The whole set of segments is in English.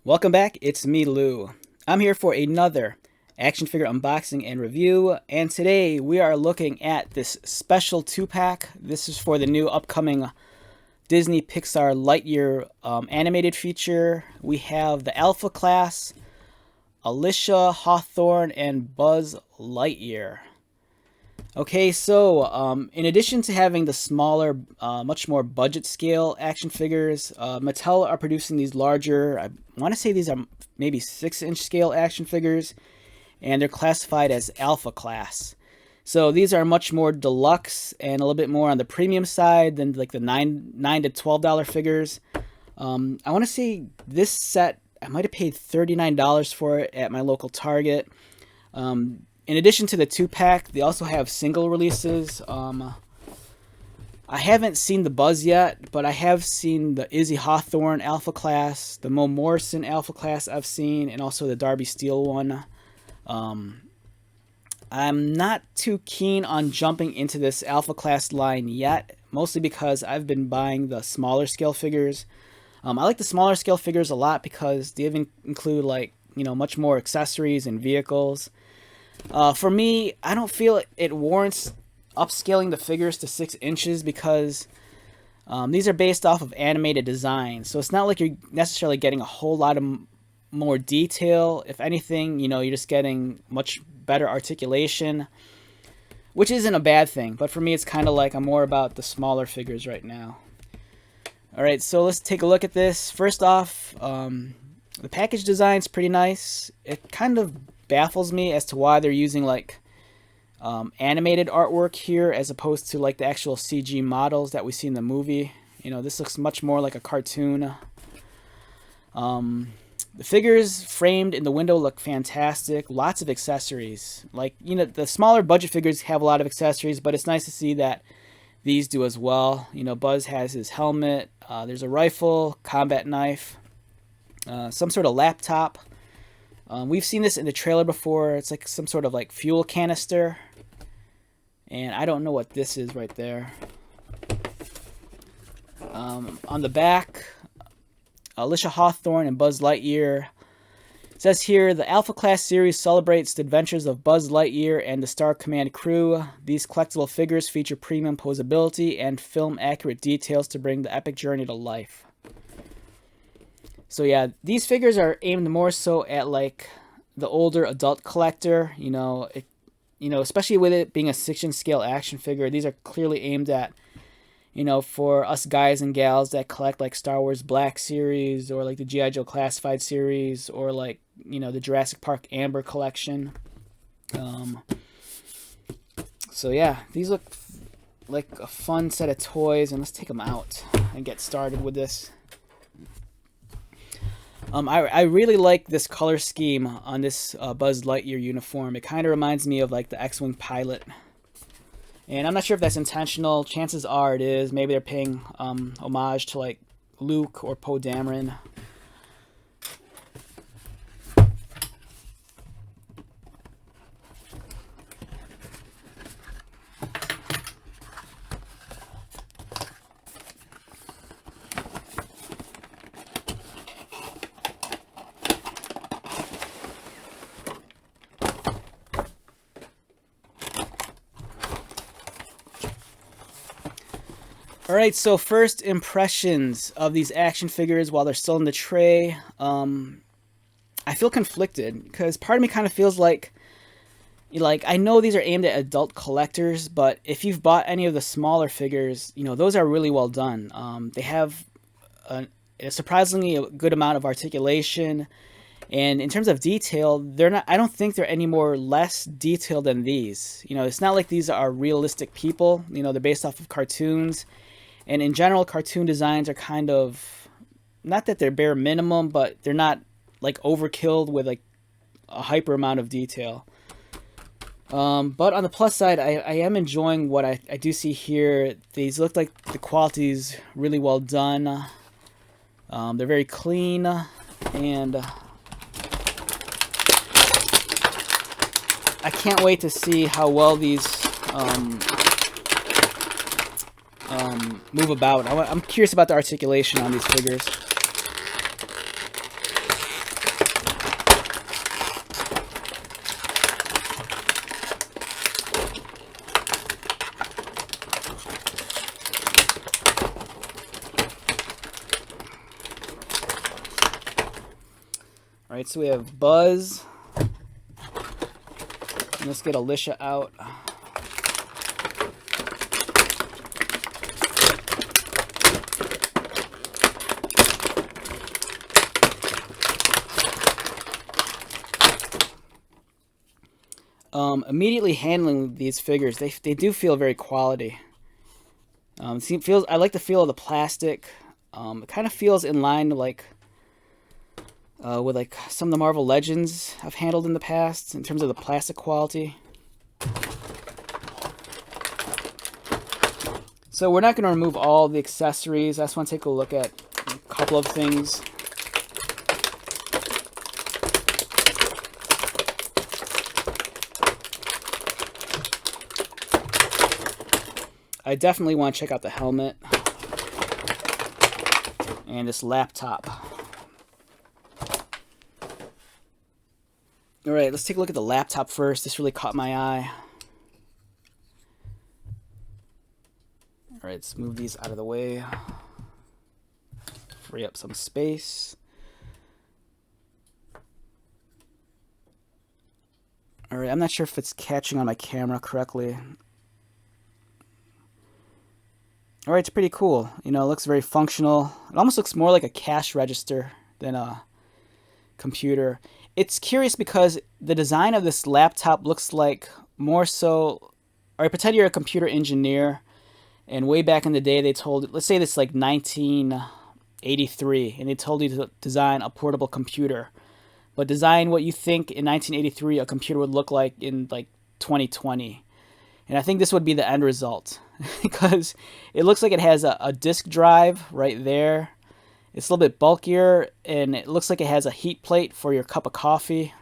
Welcome back, it's me, Lou. I'm here for another action figure unboxing and review, and today we are looking at this special 2-pack. This is for the new upcoming Disney Pixar Lightyear animated feature. We have the Alpha Class, Alisha Hawthorne, and Buzz Lightyear. Okay, so in addition to having the smaller, much more budget scale action figures, Mattel are producing these larger, I want to say these are maybe 6-inch scale action figures, and they're classified as Alpha Class. So these are much more deluxe and a little bit more on the premium side than like the $9 to $12 figures. I want to say this set, I might have paid $39 for it at my local Target. In addition to the 2-pack, they also have single releases. I haven't seen the Buzz yet, but I have seen the Izzy Hawthorne Alpha Class, the Mo Morrison Alpha Class I've seen, and also the Darby Steele one. I'm not too keen on jumping into this Alpha Class line yet, mostly because I've been buying the smaller scale figures. I like the smaller scale figures a lot because they even include, like, much more accessories and vehicles. For me, I don't feel it warrants upscaling the figures to 6 inches because these are based off of animated design. So it's not like you're necessarily getting a whole lot of more detail. If anything, you're just getting much better articulation, which isn't a bad thing. But for me, it's kind of like I'm more about the smaller figures right now. Alright, so let's take a look at this. First off, the package design's pretty nice. It kind of baffles me as to why they're using like animated artwork here as opposed to like the actual CG models that we see in the movie. This looks much more like a cartoon. The figures framed in the window look fantastic. Lots of accessories. Like, the smaller budget figures have a lot of accessories, but it's nice to see that these do as well. Buzz has his helmet. There's a rifle, combat knife, some sort of laptop. We've seen this in the trailer before. It's like some sort of like fuel canister. And I don't know what this is right there. On the back, Alisha Hawthorne and Buzz Lightyear. It says here, the Alpha Class series celebrates the adventures of Buzz Lightyear and the Star Command crew. These collectible figures feature premium posability and film-accurate details to bring the epic journey to life. So yeah, these figures are aimed more so at like the older adult collector. Especially with it being a 6-inch scale action figure, these are clearly aimed at, for us guys and gals that collect like Star Wars Black series or like the G.I. Joe Classified series or like, the Jurassic Park Amber collection. So yeah, these look like a fun set of toys, and let's take them out and get started with this. I really like this color scheme on this Buzz Lightyear uniform. It kind of reminds me of like the X-Wing pilot. And I'm not sure if that's intentional. Chances are it is. Maybe they're paying homage to like Luke or Poe Dameron. Alright, so first impressions of these action figures while they're still in the tray. I feel conflicted because part of me kind of feels like I know these are aimed at adult collectors, but if you've bought any of the smaller figures, those are really well done. They have a surprisingly good amount of articulation, and in terms of detail, I don't think they're any more less detailed than these. It's not like these are realistic people. They're based off of cartoons. And in general, cartoon designs are kind of, not that they're bare minimum, but they're not like overkilled with like a hyper amount of detail. But on the plus side, I am enjoying what I do see here. These look like the quality is really well done. They're very clean, and I can't wait to see how well these move about. I'm curious about the articulation on these figures. Alright, so we have Buzz. Let's get Alisha out. Immediately handling these figures, they do feel very quality. I like the feel of the plastic. It kind of feels in line like with like some of the Marvel Legends I've handled in the past in terms of the plastic quality. So we're not going to remove all the accessories. I just want to take a look at a couple of things. I definitely want to check out the helmet and this laptop. Alright, let's take a look at the laptop first. This really caught my eye. Alright, let's move these out of the way. Free up some space. Alright, I'm not sure if it's catching on my camera correctly. Alright, it's pretty cool. You know, it looks very functional. It almost looks more like a cash register than a computer. It's curious because the design of this laptop looks like more so... Alright, pretend you're a computer engineer, and way back in the day they told... Let's say this is like 1983, and they told you to design a portable computer. But design what you think in 1983 a computer would look like in like 2020. And I think this would be the end result. Because it looks like it has a disk drive right there. It's a little bit bulkier, and it looks like it has a heat plate for your cup of coffee.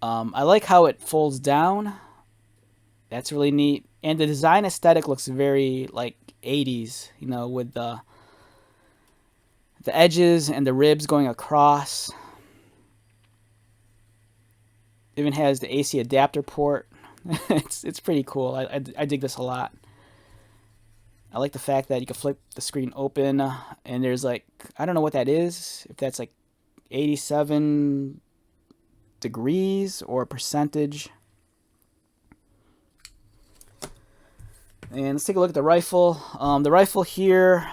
I like how it folds down. That's really neat. And the design aesthetic looks very like 80s, you know, with the edges and the ribs going across. It even has the AC adapter port. It's pretty cool. I dig this a lot. I like the fact that you can flip the screen open, and there's like, I don't know what that is, if that's like 87 degrees or a percentage. And let's take a look at the rifle. The rifle here,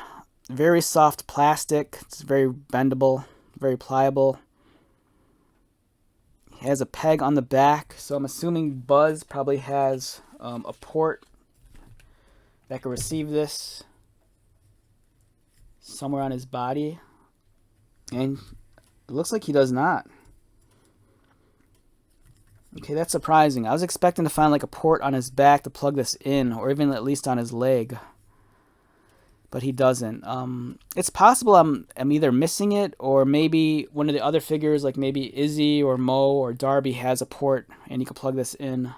very soft plastic. It's very bendable, very pliable. It has a peg on the back, so I'm assuming Buzz probably has a port that can receive this somewhere on his body. And it looks like he does not. Okay, that's surprising. I was expecting to find like a port on his back to plug this in, or even at least on his leg. But he doesn't. It's possible I'm either missing it, or maybe one of the other figures, like maybe Izzy or Mo or Darby, has a port and you can plug this in.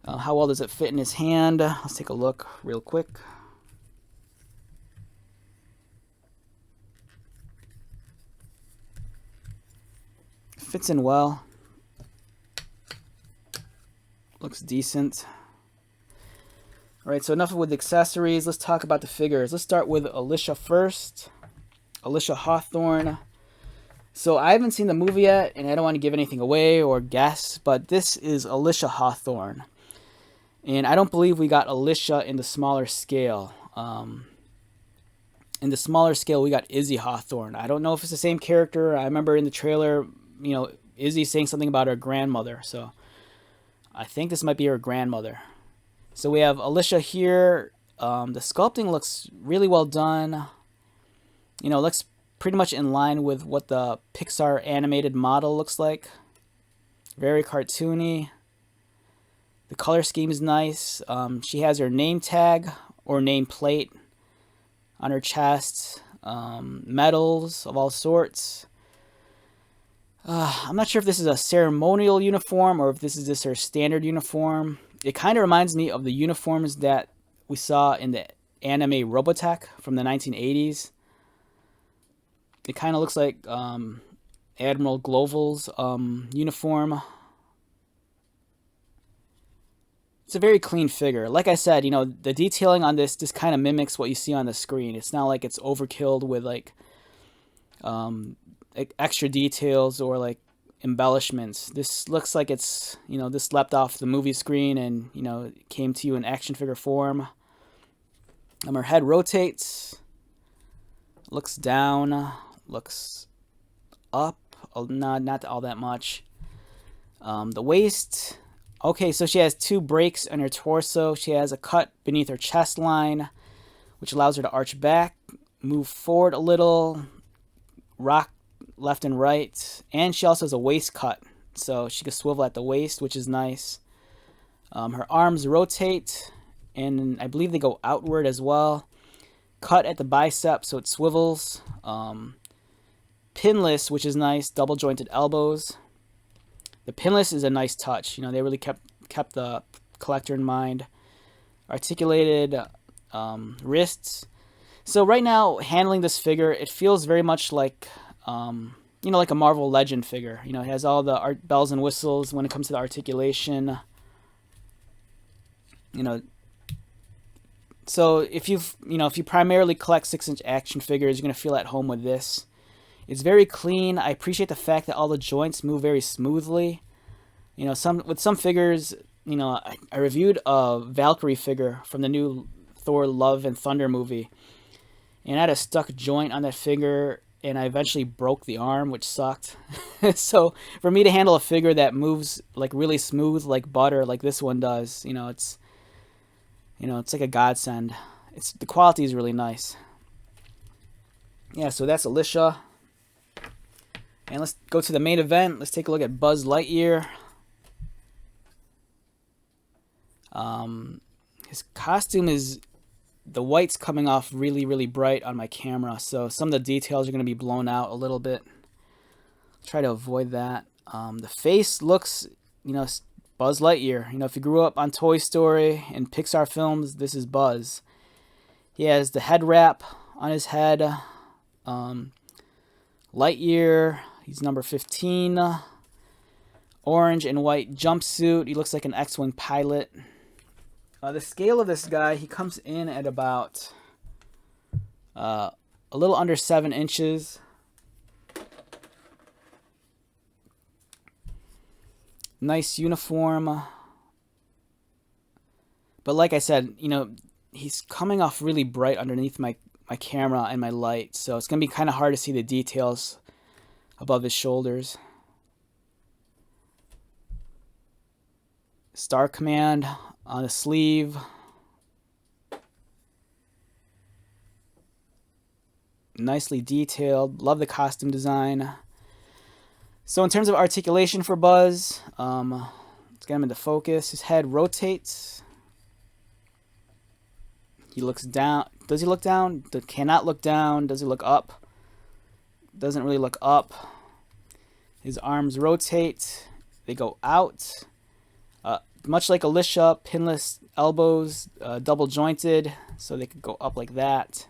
How well does it fit in his hand? Let's take a look real quick. Fits in well. Looks decent. Alright, so enough with the accessories. Let's talk about the figures. Let's start with Alisha first. Alisha Hawthorne. So I haven't seen the movie yet, and I don't want to give anything away or guess, but this is Alisha Hawthorne. And I don't believe we got Alisha in the smaller scale. In the smaller scale, we got Izzy Hawthorne. I don't know if it's the same character. I remember in the trailer, you know, Izzy saying something about her grandmother. So I think this might be her grandmother. So we have Alisha here. The sculpting looks really well done. You know, it looks pretty much in line with what the Pixar animated model looks like. Very cartoony. The color scheme is nice. She has her name tag or name plate on her chest. Medals of all sorts. I'm not sure if this is a ceremonial uniform or if this is just her standard uniform. It kind of reminds me of the uniforms that we saw in the anime Robotech from the 1980s. It kind of looks like Admiral Gloval's uniform. It's a very clean figure. Like I said, you know, the detailing on this just kind of mimics what you see on the screen. It's not like it's overkilled with like extra details or like embellishments. This looks like it's, this leapt off the movie screen and, it came to you in action figure form. Her head rotates, looks down, looks up, not all that much. The waist, okay, so she has 2 breaks on her torso. She has a cut beneath her chest line, which allows her to arch back, move forward a little, rock left and right, and she also has a waist cut, so she can swivel at the waist, which is nice. Her arms rotate, and I believe they go outward as well. Cut at the bicep, so it swivels. Pinless, which is nice. Double jointed elbows. The pinless is a nice touch. They really kept the collector in mind. Articulated wrists. So right now, handling this figure, it feels very much like like a Marvel Legend figure. It has all the bells and whistles when it comes to the articulation. So if you primarily collect 6-inch action figures, you're going to feel at home with this. It's very clean. I appreciate the fact that all the joints move very smoothly. With some figures, I reviewed a Valkyrie figure from the new Thor Love and Thunder movie, and I had a stuck joint on that figure, and I eventually broke the arm, which sucked. So for me to handle a figure that moves like really smooth, like butter, like this one does, it's like a godsend. The quality is really nice. Yeah, so that's Alisha. And let's go to the main event. Let's take a look at Buzz Lightyear. His costume is, the white's coming off really, really bright on my camera, so some of the details are going to be blown out a little bit. Try to avoid that. The face looks, Buzz Lightyear. If you grew up on Toy Story and Pixar films, this is Buzz. He has the head wrap on his head. Lightyear, he's number 15. Orange and white jumpsuit. He looks like an X-Wing pilot. The scale of this guy, he comes in at about a little under 7 inches. Nice uniform. But like I said, he's coming off really bright underneath my camera and my light, so it's going to be kind of hard to see the details above his shoulders. Star Command on the sleeve. Nicely detailed. Love the costume design. So in terms of articulation for Buzz, let's get him into focus. His head rotates. He looks down. Does he look down? Cannot look down. Does he look up? Doesn't really look up. His arms rotate. They go out. Much like Alisha, pinless elbows, double jointed, so they could go up like that.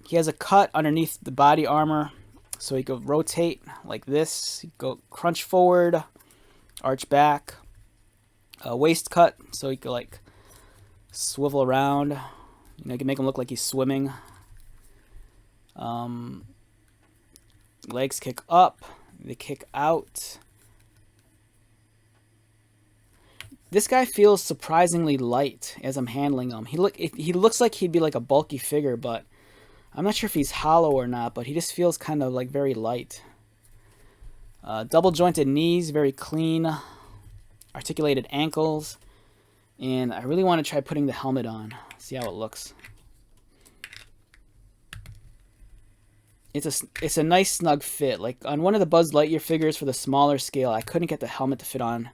He has a cut underneath the body armor, so he could rotate like this. He could go crunch forward, arch back. Waist cut, so he could like swivel around. You can make him look like he's swimming. Legs kick up, they kick out. This guy feels surprisingly light as I'm handling him. He looks like he'd be like a bulky figure, but I'm not sure if he's hollow or not, but he just feels kind of like very light. Double jointed knees, very clean. Articulated ankles. And I really want to try putting the helmet on. See how it looks. It's a nice snug fit. Like on one of the Buzz Lightyear figures for the smaller scale, I couldn't get the helmet to fit on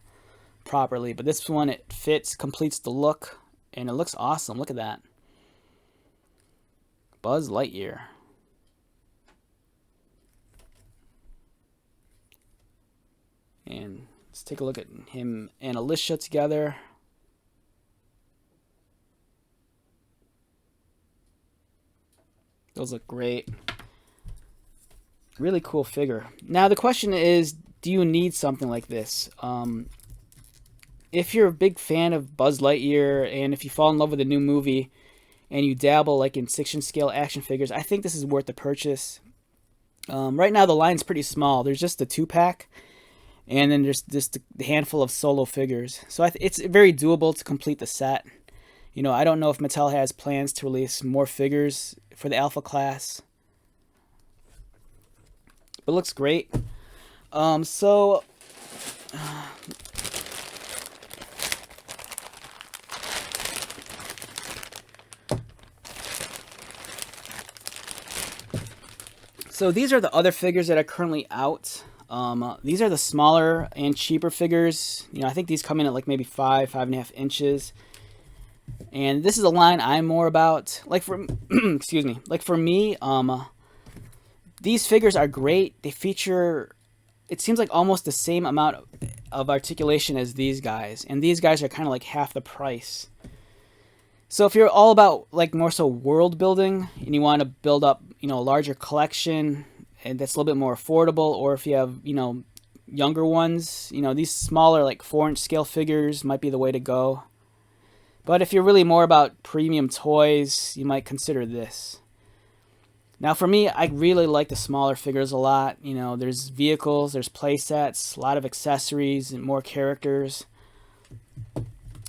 properly, but this one, it fits, completes the look, and it looks awesome. Look at that. Buzz Lightyear. And let's take a look at him and Alisha together. Those look great. Really cool figure. Now the question is, do you need something like this? If you're a big fan of Buzz Lightyear and if you fall in love with the new movie and you dabble like in 6-inch scale action figures, I think this is worth the purchase. Right now the line's pretty small. There's just the 2-pack, and then there's just a handful of solo figures. So it's very doable to complete the set. You know, I don't know if Mattel has plans to release more figures for the Alpha Class, but it looks great. So these are the other figures that are currently out. These are the smaller and cheaper figures. You know, I think these come in at like maybe 5.5 inches. And this is a line I'm more about. Like for excuse me, like for me, these figures are great. They feature, it seems like, almost the same amount of articulation as these guys, and these guys are kind of like half the price. So if you're all about like more so world building and you want to build up, you know, a larger collection and that's a little bit more affordable, or if you have, you know, younger ones, you know, these smaller like 4-inch scale figures might be the way to go. But if you're really more about premium toys, you might consider this. Now for me, I really like the smaller figures a lot. You know, there's vehicles, there's play sets, a lot of accessories and more characters.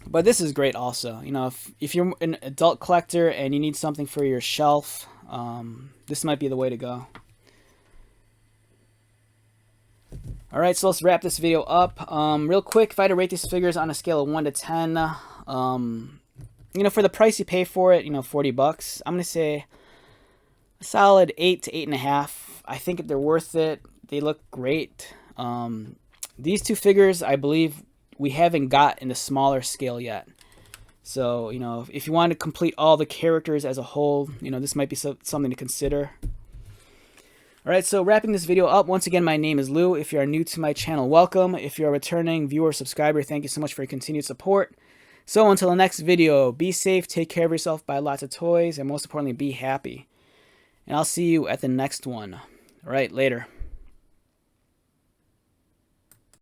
But this is great also. You know, if you're an adult collector and you need something for your shelf, this might be the way to go. Alright, so let's wrap this video up. Real quick, if I had to rate these figures on a scale of 1 to 10, you know, for the price you pay for it, you know, $40, I'm going to say a solid 8 to 8.5. I think they're worth it. They look great. These two figures, I believe, we haven't got in the smaller scale yet. So, you know, if you want to complete all the characters as a whole, you know, this might be something to consider. Alright, so wrapping this video up, once again, my name is Lou. If you are new to my channel, welcome. If you're a returning viewer or subscriber, thank you so much for your continued support. So until the next video, be safe, take care of yourself, buy lots of toys, and most importantly, be happy. And I'll see you at the next one. Alright, later.